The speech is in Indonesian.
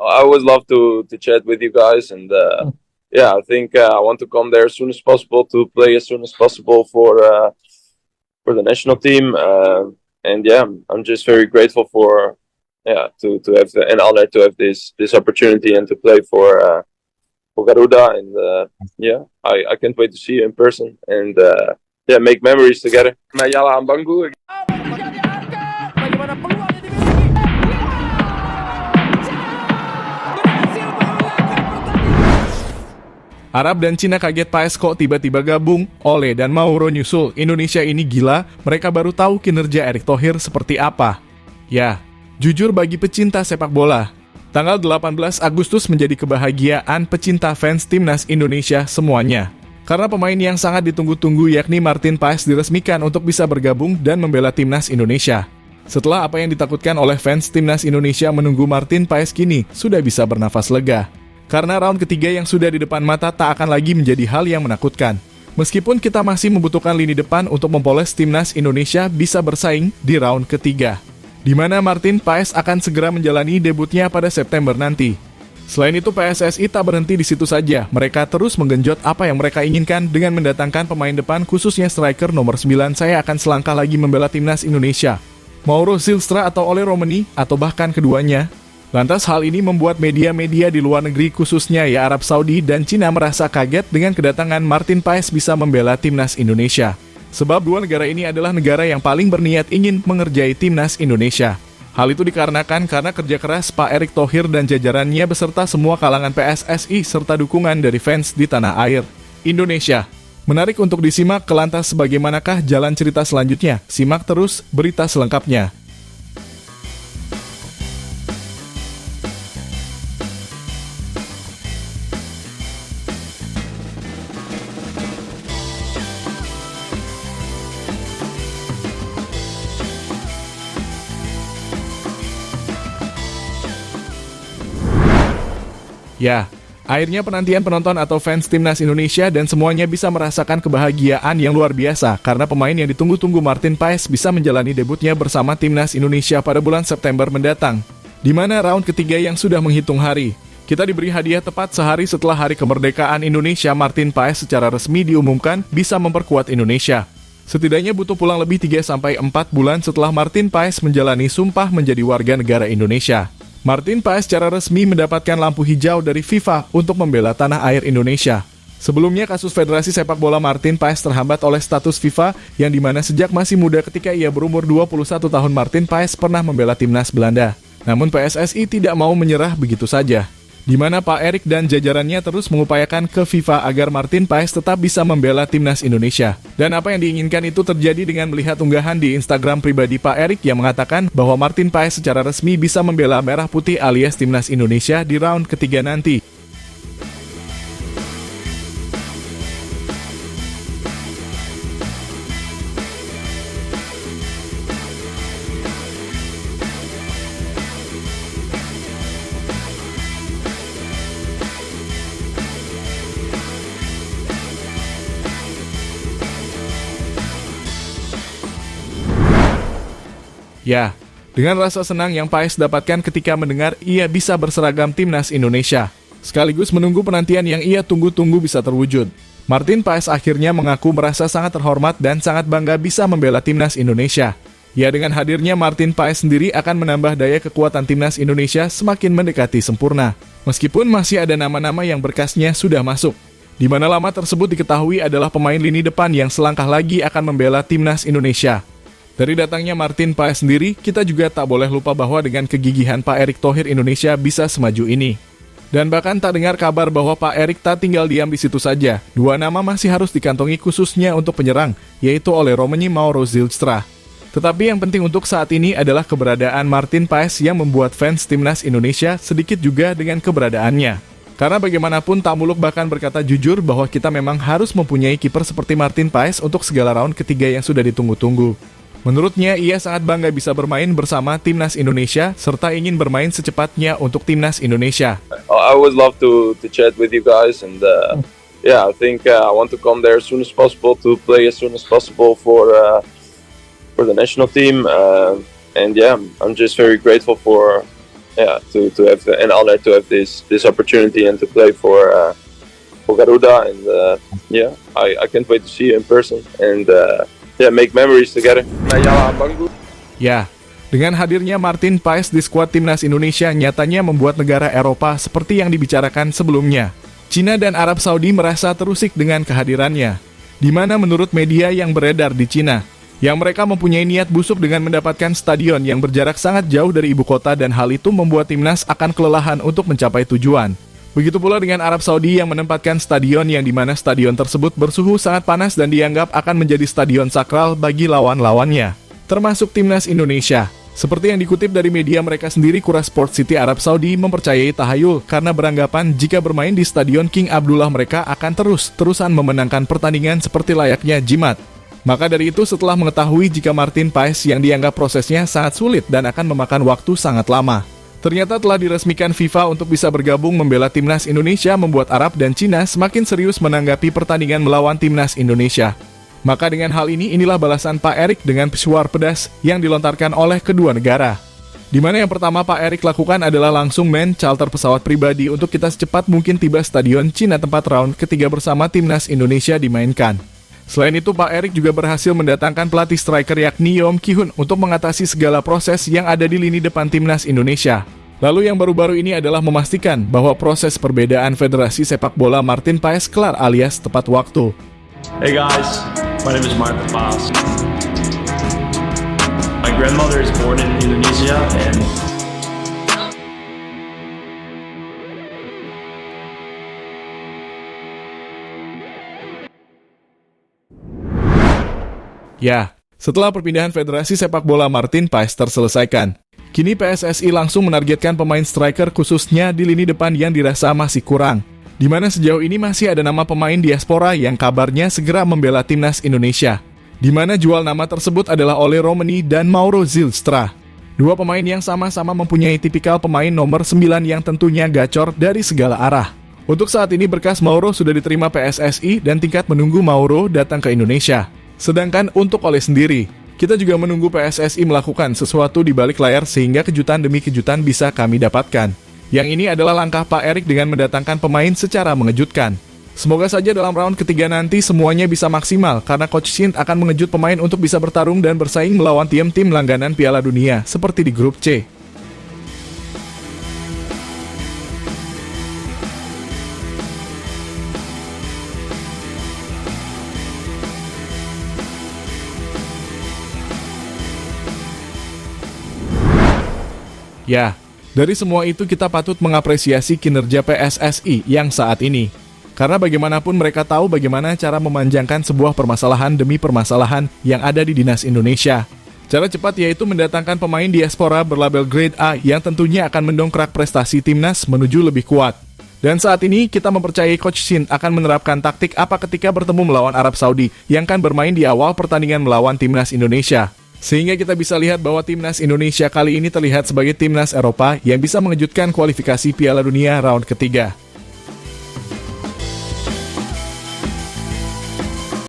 I always love to chat with you guys, and yeah, I think I want to come there as soon as possible to play as soon as possible for the national team. And yeah, I'm just very grateful for to have an honor to have this opportunity and to play for Garuda. And yeah, I can't wait to see you in person and yeah, make memories together. Mayala ang bangku. Bagaimana peluang yang dimiliki? Berhasil mengalahkan pertandingan. Arab dan Cina kaget PAS kok tiba-tiba gabung. Ole dan Mauro nyusul. Indonesia ini gila, mereka baru tahu kinerja Erick Thohir seperti apa. Ya, jujur bagi pecinta sepak bola, tanggal 18 Agustus menjadi kebahagiaan pecinta fans timnas Indonesia semuanya. Karena pemain yang sangat ditunggu-tunggu yakni Martin Paes diresmikan untuk bisa bergabung dan membela timnas Indonesia. Setelah apa yang ditakutkan oleh fans timnas Indonesia menunggu Martin Paes kini sudah bisa bernafas lega. Karena round ketiga yang sudah di depan mata tak akan lagi menjadi hal yang menakutkan. Meskipun kita masih membutuhkan lini depan untuk mempoles timnas Indonesia bisa bersaing di round ketiga, di mana Martin Paes akan segera menjalani debutnya pada September nanti. Selain itu, PSSI tak berhenti di situ saja. Mereka terus menggenjot apa yang mereka inginkan dengan mendatangkan pemain depan khususnya striker nomor 9 saya akan selangkah lagi membela timnas Indonesia, Mauro Zylstra atau Ole Romani, atau bahkan keduanya. Lantas hal ini membuat media-media di luar negeri khususnya ya Arab Saudi dan Cina merasa kaget dengan kedatangan Martin Paes bisa membela timnas Indonesia. Sebab dua negara ini adalah negara yang paling berniat ingin mengerjai timnas Indonesia. Hal itu dikarenakan karena kerja keras Pak Erick Thohir dan jajarannya beserta semua kalangan PSSI serta dukungan dari fans di tanah air Indonesia. Menarik untuk disimak, kelantas bagaimanakah jalan cerita selanjutnya? Simak terus berita selengkapnya. Ya, akhirnya penantian penonton atau fans timnas Indonesia dan semuanya bisa merasakan kebahagiaan yang luar biasa karena pemain yang ditunggu-tunggu Martin Paes bisa menjalani debutnya bersama timnas Indonesia pada bulan September mendatang, di mana round ketiga yang sudah menghitung hari. Kita diberi hadiah tepat sehari setelah Hari Kemerdekaan Indonesia. Martin Paes secara resmi diumumkan bisa memperkuat Indonesia. Setidaknya butuh pulang lebih 3-4 bulan setelah Martin Paes menjalani sumpah menjadi warga negara Indonesia. Martin Paes secara resmi mendapatkan lampu hijau dari FIFA untuk membela tanah air Indonesia. Sebelumnya kasus Federasi Sepak Bola Martin Paes terhambat oleh status FIFA yang dimana sejak masih muda ketika ia berumur 21 tahun Martin Paes pernah membela timnas Belanda. Namun PSSI tidak mau menyerah begitu saja, di mana Pak Erick dan jajarannya terus mengupayakan ke FIFA agar Martin Paes tetap bisa membela timnas Indonesia. Dan apa yang diinginkan itu terjadi dengan melihat unggahan di Instagram pribadi Pak Erick yang mengatakan bahwa Martin Paes secara resmi bisa membela Merah Putih alias timnas Indonesia di round ketiga nanti. Ya, dengan rasa senang yang Paes dapatkan ketika mendengar ia bisa berseragam timnas Indonesia, sekaligus menunggu penantian yang ia tunggu-tunggu bisa terwujud. Martin Paes akhirnya mengaku merasa sangat terhormat dan sangat bangga bisa membela timnas Indonesia. Ya, dengan hadirnya Martin Paes sendiri akan menambah daya kekuatan timnas Indonesia semakin mendekati sempurna. Meskipun masih ada nama-nama yang berkasnya sudah masuk, di mana nama tersebut diketahui adalah pemain lini depan yang selangkah lagi akan membela timnas Indonesia. Dari datangnya Martin Paes sendiri, kita juga tak boleh lupa bahwa dengan kegigihan Pak Erick Thohir Indonesia bisa semaju ini. Dan bahkan tak dengar kabar bahwa Pak Erick tak tinggal diam di situ saja. Dua nama masih harus dikantongi khususnya untuk penyerang, yaitu Ole Romani Mauro Zylstra. Tetapi yang penting untuk saat ini adalah keberadaan Martin Paes yang membuat fans timnas Indonesia sedikit juga dengan keberadaannya. Karena bagaimanapun tak muluk bahkan berkata jujur bahwa kita memang harus mempunyai kiper seperti Martin Paes untuk segala round ketiga yang sudah ditunggu-tunggu. Menurutnya, ia sangat bangga bisa bermain bersama timnas Indonesia serta ingin bermain secepatnya untuk timnas Indonesia. I always love to chat with you guys, and yeah, I think I want to come there as soon as possible to play as soon as possible for the national team, and yeah, I'm just very grateful for yeah, to have an honor to have this opportunity and to play for Garuda, and yeah, I can't wait to see you in person and yeah, make memories together. Ya, dengan hadirnya Martin Paes di skuad timnas Indonesia nyatanya membuat negara Eropa seperti yang dibicarakan sebelumnya. Cina dan Arab Saudi merasa terusik dengan kehadirannya, di mana menurut media yang beredar di Cina, yang mereka mempunyai niat busuk dengan mendapatkan stadion yang berjarak sangat jauh dari ibu kota dan hal itu membuat timnas akan kelelahan untuk mencapai tujuan. Begitu pula dengan Arab Saudi yang menempatkan stadion yang dimana stadion tersebut bersuhu sangat panas dan dianggap akan menjadi stadion sakral bagi lawan-lawannya, termasuk timnas Indonesia. Seperti yang dikutip dari media mereka sendiri, Kura Sport City Arab Saudi mempercayai tahayul karena beranggapan jika bermain di stadion King Abdullah mereka akan terus-terusan memenangkan pertandingan seperti layaknya jimat. Maka dari itu setelah mengetahui jika Martin Paes yang dianggap prosesnya sangat sulit dan akan memakan waktu sangat lama, ternyata telah diresmikan FIFA untuk bisa bergabung membela timnas Indonesia, membuat Arab dan Cina semakin serius menanggapi pertandingan melawan timnas Indonesia. Maka dengan hal ini, inilah balasan Pak Erik dengan pesuar pedas yang dilontarkan oleh kedua negara. Di mana yang pertama Pak Erik lakukan adalah langsung charter pesawat pribadi untuk kita secepat mungkin tiba stadion Cina tempat round ketiga bersama timnas Indonesia dimainkan. Selain itu, Pak Erik juga berhasil mendatangkan pelatih striker yakni Yom Ki-hun untuk mengatasi segala proses yang ada di lini depan timnas Indonesia. Lalu yang baru-baru ini adalah memastikan bahwa proses perbedaan Federasi Sepak Bola Martin Paes kelar alias tepat waktu. Hey guys, my name is Martin Paes. My grandmother is born in Indonesia and Ya, setelah perpindahan Federasi Sepak Bola Martin Paes terselesaikan, kini PSSI langsung menargetkan pemain striker khususnya di lini depan yang dirasa masih kurang. Di mana sejauh ini masih ada nama pemain diaspora yang kabarnya segera membela timnas Indonesia. Di mana jual nama tersebut adalah Ole Romani dan Mauro Zylstra. Dua pemain yang sama-sama mempunyai tipikal pemain nomor 9 yang tentunya gacor dari segala arah. Untuk saat ini berkas Mauro sudah diterima PSSI dan tingkat menunggu Mauro datang ke Indonesia. Sedangkan untuk Ole sendiri, kita juga menunggu PSSI melakukan sesuatu di balik layar sehingga kejutan demi kejutan bisa kami dapatkan. Yang ini adalah langkah Pak Erik dengan mendatangkan pemain secara mengejutkan. Semoga saja dalam round ketiga nanti semuanya bisa maksimal karena Coach Shin akan mengejut pemain untuk bisa bertarung dan bersaing melawan tim-tim langganan Piala Dunia seperti di grup C. Ya, dari semua itu kita patut mengapresiasi kinerja PSSI yang saat ini. Karena bagaimanapun mereka tahu bagaimana cara memanjangkan sebuah permasalahan demi permasalahan yang ada di Dinas Indonesia. Cara cepat yaitu mendatangkan pemain diaspora berlabel Grade A yang tentunya akan mendongkrak prestasi timnas menuju lebih kuat. Dan saat ini kita mempercayai Coach Shin akan menerapkan taktik apa ketika bertemu melawan Arab Saudi yang akan bermain di awal pertandingan melawan timnas Indonesia. Sehingga kita bisa lihat bahwa timnas Indonesia kali ini terlihat sebagai timnas Eropa yang bisa mengejutkan kualifikasi Piala Dunia round ketiga.